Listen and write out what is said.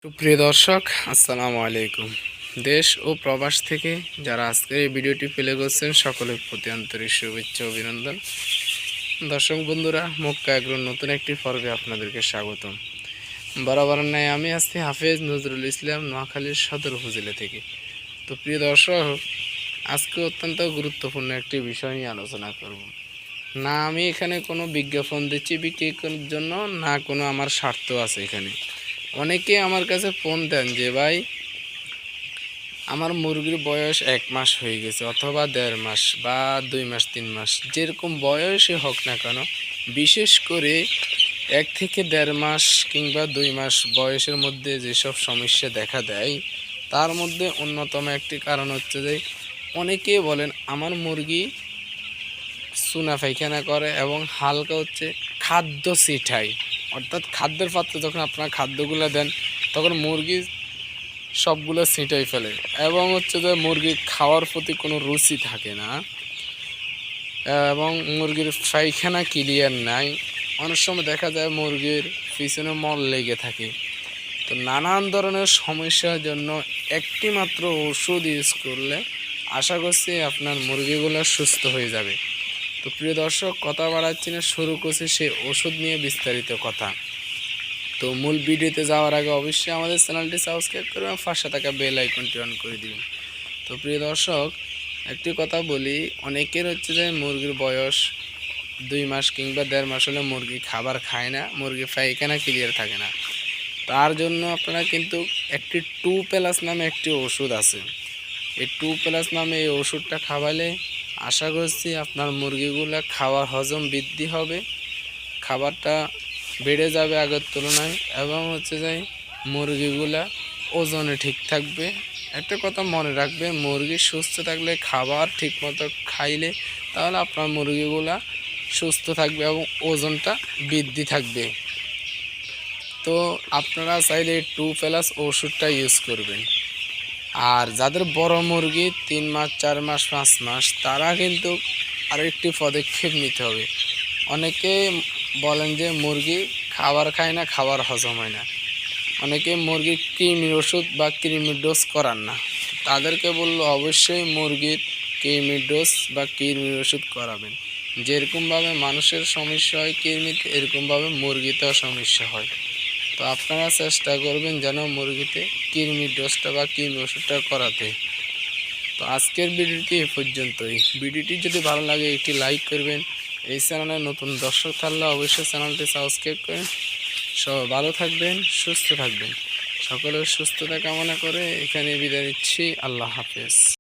সুপ্রিয় দর্শক, আসসালামু আলাইকুম। দেশ ও প্রবাস থেকে যারা আজকের এই ভিডিওটি প্লে করছেন সকলের প্রতি আন্তরিক শুভেচ্ছা ও অভিনন্দন। দর্শক বন্ধুরা, মক্কা এগ্রোর নতুন একটি পর্বে আপনাদেরকে স্বাগতম। বরাবর ন্যায় আমি আছি হাফেজ নজরুল ইসলাম, নোয়াখালীর সদর উপজেলা থেকে। তো প্রিয় দর্শক, আজকে অত্যন্ত গুরুত্বপূর্ণ একটি বিষয় নিয়ে আলোচনা করব। না আমি এখানে কোনো বিজ্ঞাপন দিচ্ছি বিক্রি করার জন্য, না কোনো আমার স্বার্থ আছে এখানে। অনেকে আমার কাছে ফোন দেন যে ভাই, আমার মুরগির বয়স 1 মাস হয়ে গেছে, অথবা 1.5 মাস বা 2 মাস 3 মাস, যেরকম বয়সে হোক না কেন, বিশেষ করে 1 থেকে 1.5 মাস কিংবা 2 মাস বয়সের মধ্যে যেসব সমস্যা দেখা দেয়, তার মধ্যে অন্যতম একটি কারণ হচ্ছে যে অনেকে বলেন আমার মুরগি চুনা পায়খানা করে এবং হালকা হচ্ছে খাদ্য ছিটায়। অর্থাৎ খাদ্যের পাত্রে যখন আপনারা খাদ্যগুলো দেন তখন মুরগি সবগুলো ছিটাই ফেলে এবং হচ্ছে যে মুরগির খাওয়ার প্রতি কোনো রুচি থাকে না এবং মুরগির পায়খানা ক্লিয়ার নাই। অনেক সময় দেখা যায় মুরগির পিছনে মল লেগে থাকে। তো নানান ধরনের সমস্যার জন্য একটি মাত্র ওষুধ ইউজ করলে আশা করছি আপনার মুরগিগুলো সুস্থ হয়ে যাবে। তো প্রিয় দর্শক, কথা বাড়াচ্ছি না, শুরু করছি সেই ওষুধ নিয়ে বিস্তারিত কথা। তো মূল ভিডিওতে যাওয়ার আগে অবশ্যই আমাদের চ্যানেলটি সাবস্ক্রাইব করবেন, পাশে থাকা বেল আইকনটি অন করে দিবেন। তো প্রিয় দর্শক, একটি কথা বলি, অনেকের হচ্ছে যে মুরগির বয়স 2 মাস কিংবা 1.5 মাস হলে মুরগি খাবার খায় না, মুরগি পায়খানা ক্লিয়ার থাকে না। তার জন্য আপনারা কিন্তু একটি 2+ নামে একটি ওষুধ আছে। এই 2+ নামে এই ওষুধটা খাওয়ালে আশা করছি আপনার মুরগিগুলা খাওয়ার হজম বৃদ্ধি হবে, খাবারটা বেড়ে যাবে আগের তুলনায়, এবং হচ্ছে যে মুরগিগুলা ওজনে ঠিক থাকবে। একটা কথা মনে রাখবেন, মুরগি সুস্থ থাকলে, খাবার ঠিকমতো খাইলে, তাহলে আপনার মুরগিগুলা সুস্থ থাকবে এবং ওজনটা বৃদ্ধি থাকবে। তো আপনারা চাইলে 2+ ওষুধটা ইউজ করবেন। আর যাদের বড় মুরগি 3 মাস 4 মাস 5 মাস, তারা কিন্তু আরেকটি পদক্ষেপ নিতে হবে। অনেকে বলেন যে মুরগি খাবার খায় না, খাবার হজম হয় না। অনেকে মুরগির কৃমির ওষুধ বা কৃমির ডোজ করান না। তাদেরকে বললো অবশ্যই মুরগির কৃমির ডোজ বা কৃমির ওষুধ করাবেন। যেরকমভাবে মানুষের সমস্যা হয় কৃমিতে, এরকমভাবে মুরগিতেও সমস্যা হয়। তো আপনারা চেষ্টা করবেন যেন মুরগিতে কৃমির ডোজটা বা কৃমি ওষুধটা করাতে। তো আজকের ভিডিওটি এ পর্যন্তই। ভিডিওটি যদি ভালো লাগে একটি লাইক করবেন। এই চ্যানেলে নতুন দর্শক থাকলে অবশ্যই চ্যানেলটি সাবস্ক্রাইব করেন। সবাই ভালো থাকবেন, সুস্থ থাকবেন। সকলের সুস্থতা কামনা করে এখানে বিদায় নিচ্ছি। আল্লাহ হাফেজ।